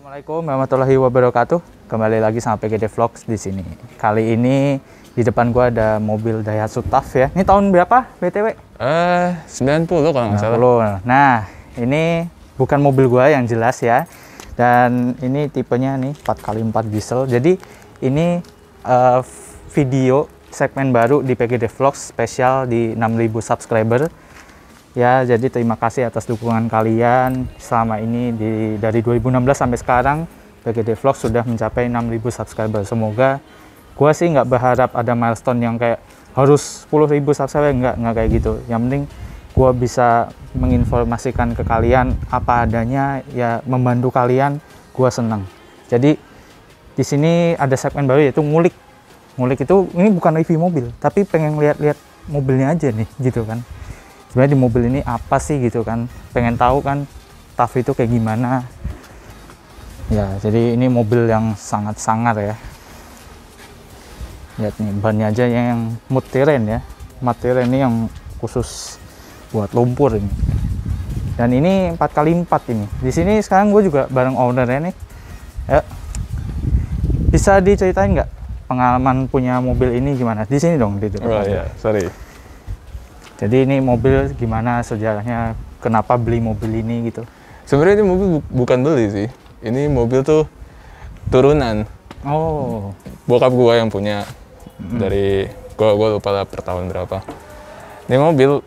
Assalamualaikum warahmatullahi wabarakatuh. Kembali lagi sama PGD Vlogs di sini. Kali ini di depan gua ada mobil Daihatsu TAF ya. Ini tahun berapa BTW? 90 kalau nggak salah. 90. Nah, ini bukan mobil gua yang jelas ya. Dan ini tipenya nih 4x4 diesel. Jadi ini video segmen baru di PGD Vlogs spesial di 6.000 subscriber. Ya, jadi terima kasih atas dukungan kalian selama ini dari 2016 sampai sekarang. PGD Vlogs sudah mencapai 6.000 subscriber. Semoga gua sih nggak berharap ada milestone yang kayak harus 10.000 subscriber, nggak kayak gitu. Yang penting gua bisa menginformasikan ke kalian apa adanya, ya membantu kalian, gua senang. Jadi di sini ada segmen baru yaitu ngulik. Ngulik itu ini bukan review mobil, tapi pengen lihat-lihat mobilnya aja nih gitu kan. Sebenarnya di mobil ini apa sih gitu kan, pengen tahu kan TAF itu kayak gimana ya. Jadi ini mobil yang sangat sangar ya. Lihat nih bannya aja yang mud terrain ya, mud terrain ini yang khusus buat lumpur ini. Dan ini 4x4 ini. Di sini sekarang gue juga bareng ownernya nih ya. Bisa diceritain nggak pengalaman punya mobil ini gimana? Di sini dong di depan. Oh iya, sorry. Jadi ini mobil gimana sejarahnya, kenapa beli mobil ini gitu? Sebenarnya ini mobil bukan beli sih. Ini mobil tuh turunan. Oh. Bokap gua yang punya. Dari gua lupa lah per tahun berapa. Ini mobil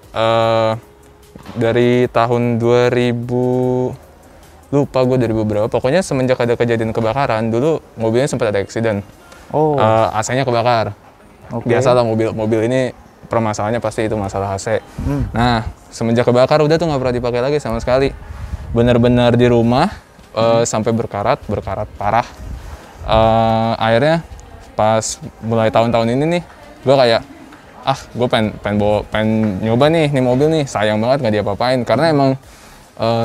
dari tahun 2000, lupa gua 2000 berapa. Pokoknya semenjak ada kejadian kebakaran, dulu mobilnya sempat ada accident. Oh. AC-nya kebakar. Okay. Biasalah mobil ini permasalahannya pasti itu masalah AC. Nah, semenjak kebakar udah tuh nggak pernah dipakai lagi sama sekali. Bener-bener di rumah sampai berkarat parah. Akhirnya pas mulai tahun-tahun ini nih, gue kayak gue pengen nyoba nih mobil nih. Sayang banget nggak diapa-apain karena emang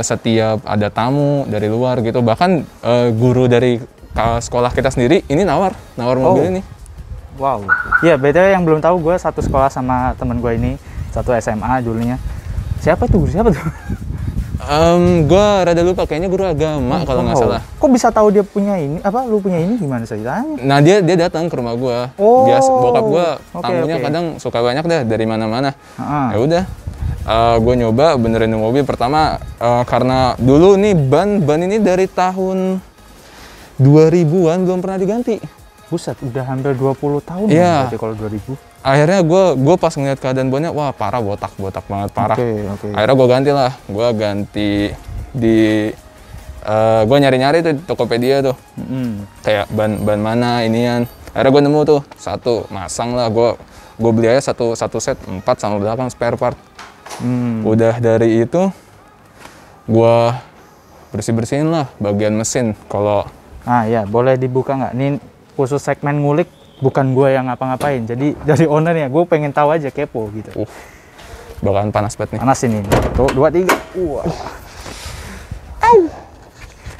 setiap ada tamu dari luar gitu, bahkan guru dari sekolah kita sendiri ini nawar mobil ini. Wow. Ya, beda yang belum tahu, gue satu sekolah sama temen gue ini, satu SMA dulunya. Siapa tuh? Gue rada lupa, kayaknya guru agama kalau nggak salah. Kok bisa tahu dia punya ini? Lu punya ini gimana ceritanya? Nah, dia datang ke rumah gue. Biasa bokap gue tamunya kadang suka banyak deh dari mana-mana. Ya udah, gue nyoba benerin mobil pertama karena dulu nih ban ini dari tahun 2000-an belum pernah diganti. Buset, udah hampir 20 tahun ya berarti kalau 2000. Akhirnya gue pas ngeliat keadaan bannya, wah parah, botak banget, parah. Okay. Akhirnya gue ganti gue nyari tuh di Tokopedia tuh. Kayak ban mana inian. Akhirnya gue nemu tuh satu, masang lah, gue beli aja satu set 4 sama belakang spare part. Udah dari itu gue bersihin lah bagian mesin. Kalau ya boleh dibuka nggak? Ini khusus segmen ngulik, bukan gue yang ngapa-ngapain. Jadi dari ownernya, gue pengen tahu aja, kepo gitu. Bakalan panas banget nih. Panas ini. Tuh, 2, 3.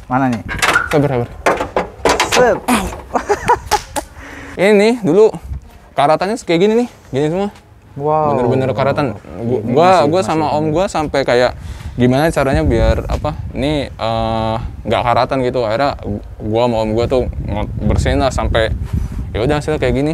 Mana nih? Sabar. Set. Ini dulu karatannya kayak gini nih, gini semua. Wow. Bener-bener karatan. Gue sama om gue sampai kayak gimana caranya biar ini nggak karatan gitu. Akhirnya gue sama om gue tuh bersihin lah sampai ya udah hasilnya kayak gini.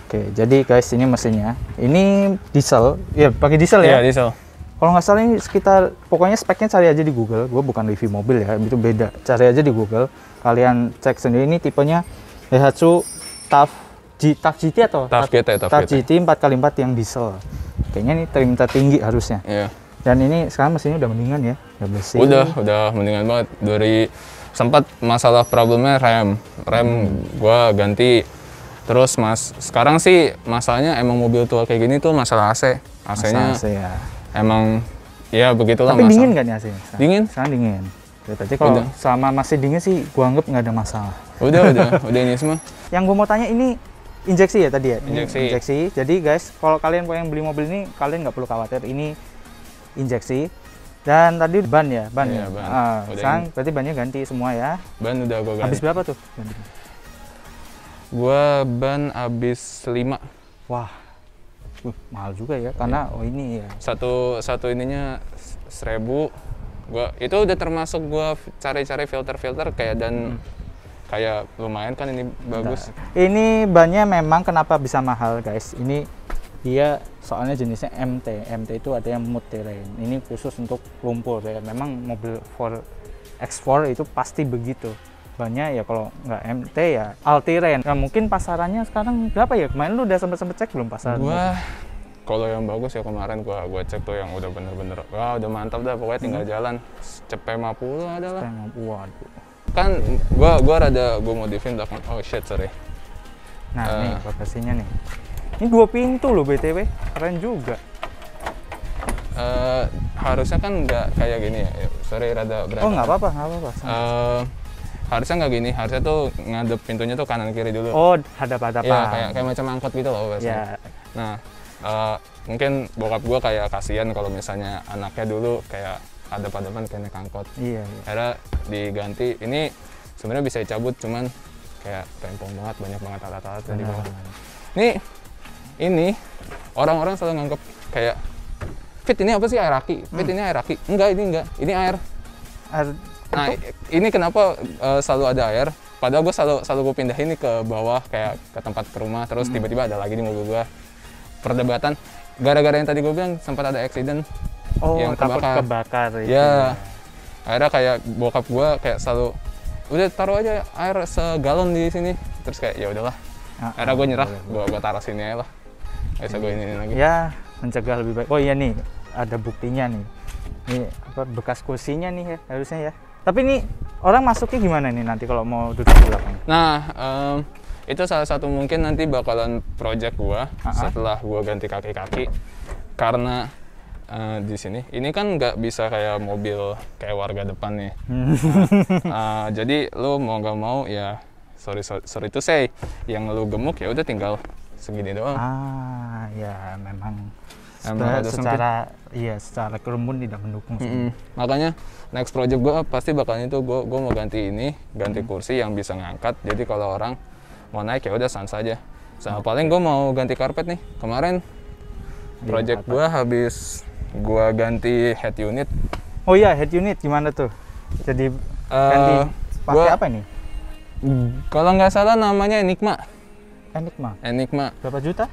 Oke, jadi guys ini mesinnya. Ini diesel, ya pakai diesel ya? Iya, diesel. Kalau nggak salah ini sekitar, pokoknya speknya cari aja di Google. Gue bukan review mobil ya, itu beda. Cari aja di Google. Kalian cek sendiri. Ini tipenya Daihatsu TAF GT atau TAF GT 4x4 yang diesel. Kayaknya ini trim tertinggi harusnya. Iya. Dan ini sekarang mesinnya udah mendingan ya, udah bersih. Udah mendingan banget. Dari sempat masalah problemnya rem gua ganti. Terus sekarang sih masalahnya emang mobil tua kayak gini tuh masalah AC. AC-nya ya. Emang ya begitulah. Tapi dingin nggak nih AC-nya? Dingin. Sekarang dingin. Ya, berarti kalau sama masih dingin sih gua anggap nggak ada masalah. Udah ini semua. Yang gua mau tanya ini injeksi ya tadi ya? Injeksi. Jadi guys, kalau kalian pengen beli mobil ini, kalian nggak perlu khawatir. Ini injeksi. Dan tadi ban ya? Ban. Sekarang berarti bannya ganti semua ya? Ban udah gue ganti. Habis berapa tuh? Gua ban habis 5. Wah, mahal juga ya, karena ini ya. Satu ininya 1.000, Gua itu udah termasuk gua cari-cari filter-filter kayak dan kayak lumayan kan ini bagus. Ini bannya memang kenapa bisa mahal guys. Ini dia soalnya jenisnya MT. MT itu ada yang mud terrain. Ini khusus untuk lumpur ya. Memang mobil X4 itu pasti begitu. Bannya ya kalau nggak MT ya all terrain. Nah, mungkin pasarannya sekarang berapa ya? Kemarin lu udah sempet cek belum pasaran? Gua kalau yang bagus ya kemarin gua cek tuh yang udah bener-bener wah udah mantap dah pokoknya tinggal jalan cepet 50 adalah. Waduh. Kan gua modifin belakang. Oh shit, sorry. Nah, nih bagasinya nih. Ini 2 pintu loh BTW. Keren juga. Harusnya kan nggak kayak gini ya. Sorry rada berat. Oh, nggak apa-apa. Harusnya nggak gini. Harusnya tuh ngadep pintunya tuh kanan kiri dulu. Oh, hadap-hadapan. Iya, kayak macam angkot gitu loh biasanya. Ya. Nah, mungkin bokap gua kayak kasihan kalau misalnya anaknya dulu kayak hadap-hadapan kayak naik angkot. Iya. Akhirnya diganti. Ini sebenarnya bisa dicabut, cuman kayak rempong banget, banyak banget alat-alat di bawah. Ini orang-orang selalu nganggap kayak Fit ini apa sih air aki? Fit ini air aki? Enggak, ini air. Nah, ini kenapa selalu ada air? Padahal gue selalu gue pindahin nih ke bawah kayak ke tempat ke rumah, terus tiba-tiba ada lagi di mobil gue. Perdebatan gara-gara yang tadi gue bilang sempat ada accident yang kebakar itu. Ya. Akhirnya kayak bokap gue kayak selalu udah taruh aja air segalon di sini. Terus kayak ya udahlah. Akhirnya gue nyerah, gue taruh sini aja lah. Bisa gue ini lagi. Ya, mencegah lebih baik. Oh iya nih, ada buktinya nih. Ini apa bekas kursinya nih ya harusnya ya. Tapi ini orang masuknya gimana nih nanti kalau mau duduk di belakang? Nah, itu salah satu mungkin nanti bakalan project gua setelah gua ganti kaki-kaki. Karena di sini ini kan nggak bisa kayak mobil kayak warga depan nih. Jadi lu mau nggak mau ya sorry to say, yang lu gemuk ya udah tinggal segini doang. Ya memang secara kerumun tidak mendukung sih. Makanya next project gue pasti bakalan itu gue mau ganti kursi yang bisa ngangkat. Jadi kalau orang mau naik ya udah sans saja. Sama paling gue mau ganti karpet nih. Kemarin project gue habis gue ganti head unit. Oh iya, head unit gimana tuh? Jadi ganti pakai apa nih? Kalau nggak salah namanya Enigma. Enigma. Berapa juta?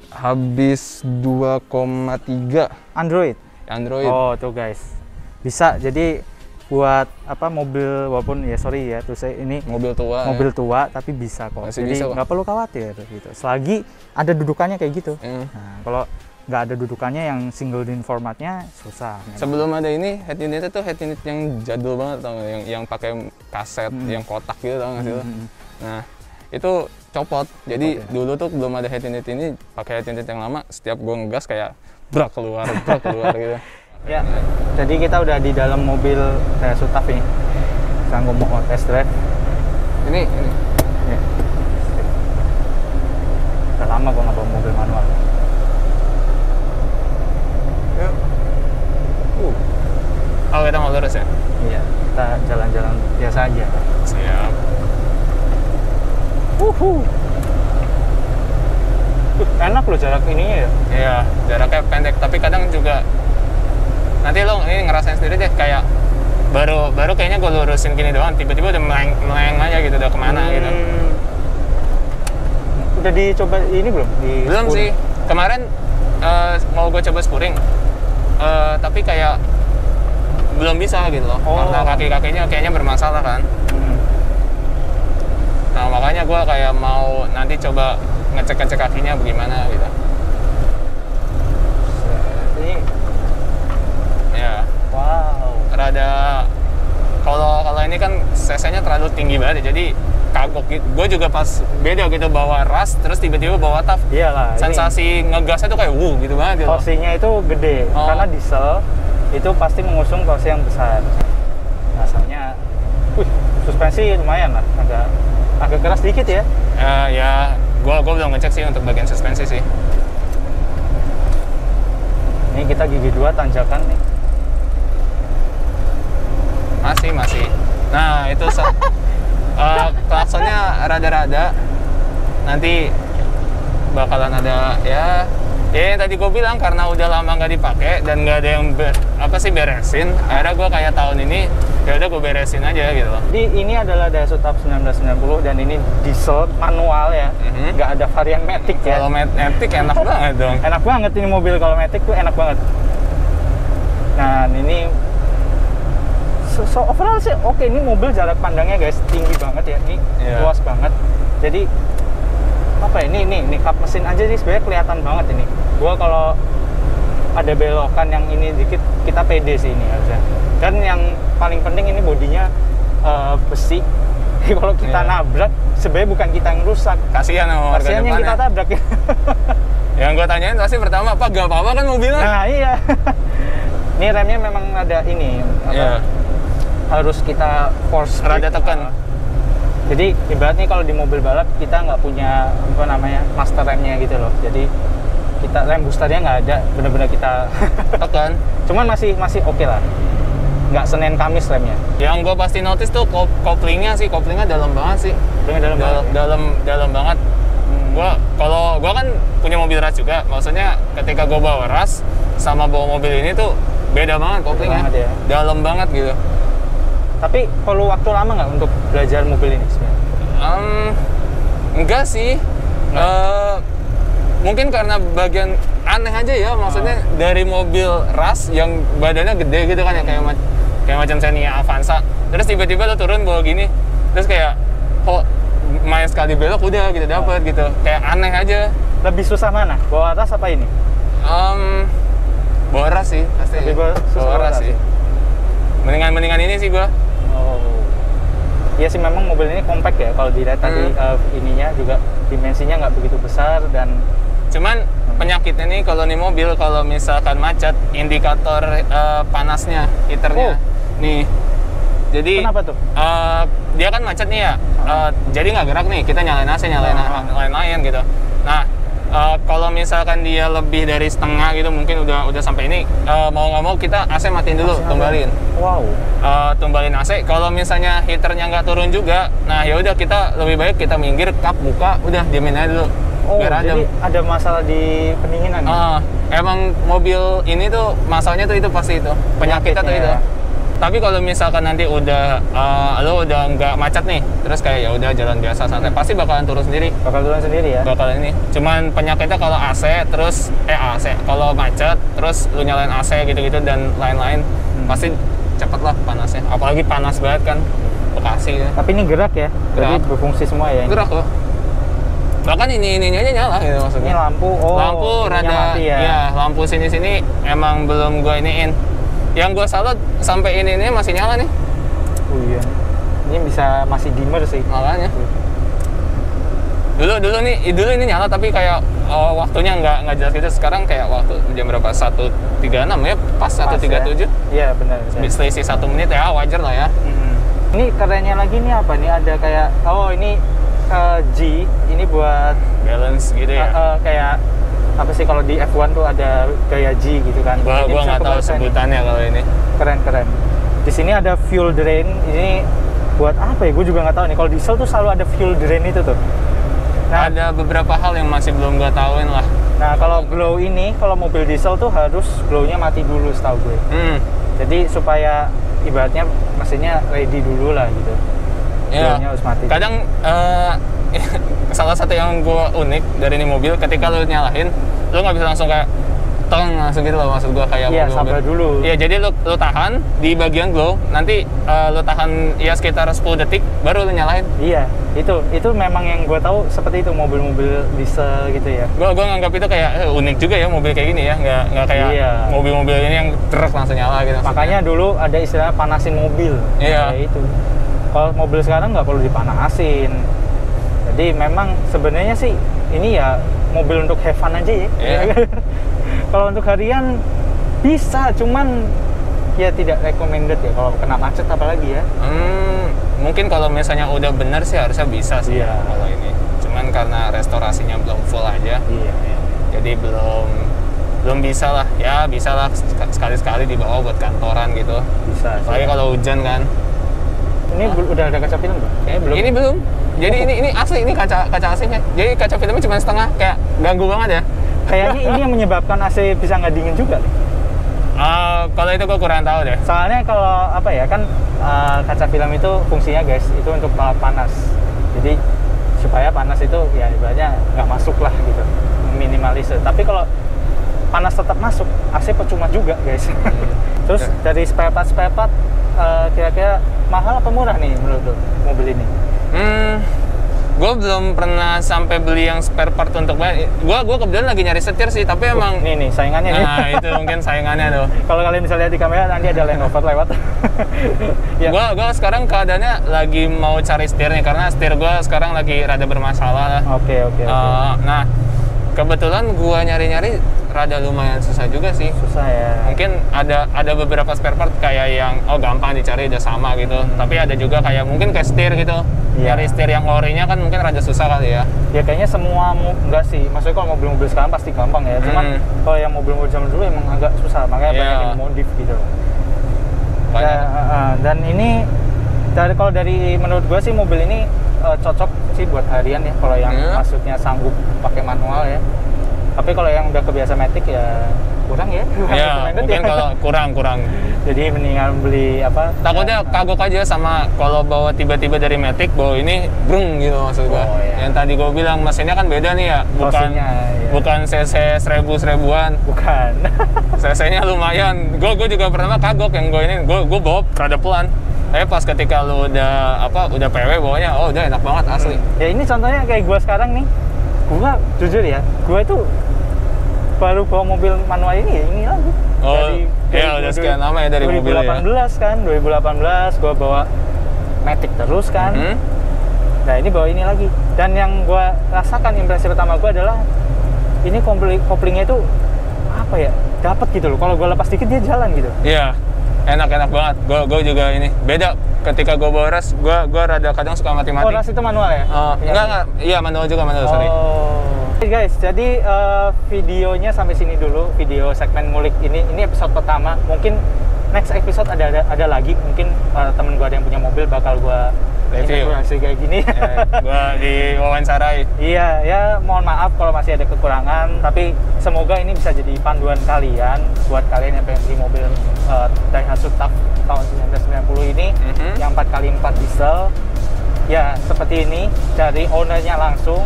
Habis 2,3. Android. Oh tuh guys, bisa jadi buat apa mobil walaupun ya sorry ya tuh saya ini mobil tua tapi bisa kok. Masih jadi bisa nggak perlu khawatir gitu. Selagi ada dudukannya kayak gitu. Nah, kalau nggak ada dudukannya yang single din formatnya susah. Sebelum ada ini head unitnya tuh head unit yang jadul banget tau nggak? Yang pakai kaset yang kotak gitu tau nggak sih? Nah itu copot. Jadi dulu tuh belum ada head unit ini, pakai head unit yang lama. Setiap gue ngegas kayak brak keluar gitu. Ya, jadi kita udah di dalam mobil Sutaf nih. Sekarang gue mau test drive. Ini. Ya. Udah lama gue nggak bawa mobil manual. Yuk. Oh kita mau lurus ya? Iya, kita jalan-jalan biasa aja. Siap. Enak loh jarak ininya ya? Iya, jaraknya pendek, tapi kadang juga nanti lo ini ngerasain sendiri deh kayak baru kayaknya gue lurusin gini doang, tiba-tiba udah meleng aja gitu, udah kemana gitu. Udah dicoba ini belum? Belum sih, kemarin mau gue coba spuring, tapi kayak belum bisa gitu loh, karena kaki-kakinya kayaknya bermasalah kan. Nah makanya gue kayak mau nanti coba ngecek kakinya bagaimana gitu. Ini, ya. Wow. Rada kalau ini kan cc-nya terlalu tinggi banget, jadi kagok gitu. Gue juga pas beda gitu bawa ras, terus tiba-tiba bawa TAF. Iyalah. Sensasi ngegasnya tuh kayak gitu banget. Gitu. Torsinya itu gede, karena diesel itu pasti mengusung torsi yang besar. Rasanya, suspensi lumayan lah, agak keras dikit ya. Ya, gue belum ngecek sih untuk bagian suspensi sih. Ini kita gigi 2 tanjakan nih. Masih. Nah itu klaksonnya rada-rada. Nanti bakalan ada ya Ya yang tadi gue bilang karena udah lama nggak dipakai dan nggak ada yang beresin, akhirnya gue kayak tahun ini ya udah gue beresin aja gitu loh. Jadi ini adalah Daihatsu TAF 1990 dan ini diesel manual ya, nggak ada varian matic ya. Kalau matic enak banget dong. Enak banget ini mobil kalau matic tuh enak banget. Nah ini so overall sih oke, ini mobil jarak pandangnya guys tinggi banget ya, ini luas banget. Jadi apa ya, ini kap mesin aja sih sebenarnya kelihatan banget ini. Gua kalau ada belokan yang ini dikit kita pede sih ini harusnya. Dan yang paling penting ini bodinya besi. Jadi kalau kita nabrak sebenarnya bukan kita yang rusak, Kasihan sama warga kasihan yang kita tabrak ya. Yang gue tanyain pasti pertama apa gak apa-apa kan mobilnya. Nah iya. Ini remnya memang ada ini harus kita force rada tekan. Jadi ibaratnya kalau di mobil balap kita nggak punya apa namanya master remnya gitu loh. Jadi kita rem boosternya nggak ada, bener-bener kita Tekan. Cuman masih oke lah. Nggak Senin Kamis remnya. Yang gue pasti notice tuh koplingnya dalam banget sih. Koplingnya Dalam banget. Gua kan punya mobil ras juga. Maksudnya ketika gue bawa ras sama bawa mobil ini tuh beda banget koplingnya. Ya. Dalam banget gitu. Tapi perlu waktu lama nggak untuk belajar mobil ini sebenarnya? Enggak sih. Mungkin karena bagian aneh aja ya, maksudnya dari mobil ras yang badannya gede gitu kan ya, kayak macam Xenia Avanza. Terus tiba-tiba lo turun bawa gini, terus kayak kok main sekali belok udah gitu dapet gitu. Kayak aneh aja. Lebih susah mana? Bawa ras apa ini? Bawa ras sih pasti. Bawa ras sih. Mendingan ini sih gua. Oh. Iya sih memang mobil ini compact ya, kalau dilihat tadi ininya juga dimensinya nggak begitu besar dan cuman penyakitnya nih kalau nih mobil kalau misalkan macet indikator panasnya heaternya nih. Jadi kenapa tuh? Dia kan macet nih ya. Jadi nggak gerak nih, kita nyalain AC, nyalain gitu. Nah, kalau misalkan dia lebih dari setengah gitu mungkin udah sampai ini, mau nggak mau kita AC matiin dulu, tumbalin. Wow. Tumbalin AC. Kalau misalnya heaternya nggak turun juga, nah ya udah kita lebih baik kita minggir, kap buka, udah diemin aja dulu. Oh, biar jadi ada masalah di pendinginan ya? Emang mobil ini tuh masalahnya tuh itu pasti itu penyakitnya tuh itu. Tapi kalau misalkan nanti udah lo udah nggak macet nih, terus kayak ya udah jalan biasa santai, pasti bakalan turun sendiri. Bakal turun sendiri ya? Bakal ini. Cuman penyakitnya kalau AC terus kalau macet terus lu nyalain AC gitu-gitu dan lain-lain, pasti cepet lah panasnya. Apalagi panas banget kan Bekasi. Tapi ini gerak ya? Jadi berfungsi semua ya? Gerak loh. Bahkan ininya aja nyala gitu maksudnya. Ini lampu, lampu rada mati ya? Iya, lampu sini emang belum gua iniin. Yang gua salut sampai ini masih nyala nih. Oh iya. Ini bisa masih dimmer sih. Makanya. Dulu ini nyala tapi kayak waktunya nggak jelas gitu. Sekarang kayak waktu jam berapa? 1.36 ya, pas 1.37. Iya, benar. Selisih 1 menit ya, wajar lah ya. Ini kerennya lagi nih apa nih? Ada kayak ini G, ini buat balance gitu ya. Kayak apa sih kalau di F1 tuh ada gaya G gitu kan? Gua nggak tahu sebutannya kalau ini. Keren. Di sini ada fuel drain. Ini buat apa ya? Gue juga nggak tahu nih. Kalau diesel tuh selalu ada fuel drain itu tuh. Nah, ada beberapa hal yang masih belum gue tahuin lah. Nah, kalau glow ini, kalau mobil diesel tuh harus glow-nya mati dulu setahu gue. Jadi supaya ibaratnya mesinnya ready dulu lah gitu. Ya, harus mati. Kadang salah satu yang gue unik dari ini mobil, ketika lo nyalain, lo nggak bisa langsung kayak tong langsung gitu loh, maksud gue kayak mobil. Iya, sabar dulu. Iya, jadi lo tahan di bagian glow, nanti lo tahan ya sekitar 10 detik, baru lo nyalain. Iya, itu memang yang gue tahu seperti itu mobil-mobil diesel gitu ya. Gue nganggap itu kayak unik juga ya mobil kayak gini ya, nggak kayak mobil-mobil ini yang truk langsung nyala gitu. Makanya dulu ada istilah panasin mobil. Iya. Kayak itu. Kalau mobil sekarang nggak perlu dipanasin. Jadi memang sebenarnya sih ini ya mobil untuk have fun aja ya. Yeah. Kalau untuk harian bisa, cuman ya tidak recommended ya kalau kena macet apalagi ya. Mungkin kalau misalnya udah bener sih harusnya bisa sih ya kalau ini. Cuman karena restorasinya belum full aja. Iya. Jadi belum bisa lah. Ya bisa lah sekali-sekali dibawa buat kantoran gitu. Bisa. Apalagi kalau hujan kan. Ini udah ada kaca film nggak? Kayaknya belum. Ini belum. Jadi ini asli, ini kaca AC-nya. Jadi kaca filmnya cuma setengah, kayak ganggu banget ya. Kayaknya ini yang menyebabkan AC bisa nggak dingin juga nih. Kalau itu gue kurang tahu deh. Soalnya kalau apa ya kan kaca film itu fungsinya guys itu untuk menolak panas. Jadi supaya panas itu ya ibaratnya nggak masuk lah gitu, minimalisir. Tapi kalau panas tetap masuk, AC percuma juga guys. Terus dari spare part kira-kira mahal apa murah nih menurut lo mobil ini? Gue belum pernah sampai beli yang spare part untuk gue kebetulan lagi nyari setir sih, tapi emang nih saingannya nih. Nah itu mungkin saingannya tuh. Kalau kalian bisa lihat di kamera nanti ada Land Rover lewat. Ya. Gue sekarang keadaannya lagi mau cari setir nih karena setir gue sekarang lagi rada bermasalah lah. Oke. Nah kebetulan gue nyari rada lumayan susah juga sih. Susah ya. Mungkin ada beberapa spare part kayak yang gampang dicari udah sama gitu. Tapi ada juga kayak mungkin kayak setir gitu. Nyari setir yang orinya kan mungkin rada susah kali ya. Ya kayaknya semua enggak sih. Maksudnya kalau mobil-mobil sekarang pasti gampang ya. Cuman kalau yang mobil-mobil zaman dulu emang agak susah. Makanya banyak yang modif gitu. Dan ini kalau dari menurut gue sih mobil ini cocok sih buat harian ya. Kalau yang maksudnya sanggup pakai manual ya. Tapi kalau yang udah kebiasa matic ya kurang ya. Ya mungkin kalau kurang. Jadi mendingan beli apa? Takutnya kagok aja sama kalau bawa tiba-tiba dari matic bawa ini brung gitu maksud gua. Yang tadi gua bilang mesinnya kan beda nih ya, bukan cc 1000-1000-an. Bukan. cc-nya lumayan. Gua juga pernah kagok yang gua bawa rada pelan. Tapi pas ketika lu udah PW bawanya, udah enak banget asli. Ya ini contohnya kayak gua sekarang nih. Gua jujur ya, gua itu baru bawa mobil manual ini lagi. Udah sekian lama ya dari 2018 mobil ya. 2018 gua bawa matic terus kan. Nah ini bawa ini lagi. Dan yang gua rasakan impresi pertama gua adalah ini koplingnya itu apa ya? Dapat gitu loh. Kalau gua lepas dikit dia jalan gitu. Iya. Enak banget. Gua juga ini beda ketika gua bawa ras, gua rada kadang suka mati-mati. Oh, ras itu manual ya? Enggak. Iya, manual juga, sorry. Oke guys, jadi videonya sampai sini dulu, video segmen ngulik ini episode pertama. Mungkin next episode ada lagi, mungkin temen gua ada yang punya mobil bakal gua review kayak gini. Gua diwawancarai. Iya, ya mohon maaf kalau masih ada kekurangan, tapi semoga ini bisa jadi panduan kalian buat kalian yang pengen beli mobil Daihatsu TAF tahun 1990 ini yang 4x4 diesel. Ya seperti ini dari ownernya langsung.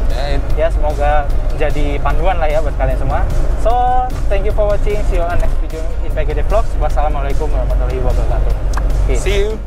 Ya semoga jadi panduan lah ya buat kalian semua. So thank you for watching. See you on next video in PGD Vlogs. Wassalamualaikum warahmatullahi wabarakatuh. See you.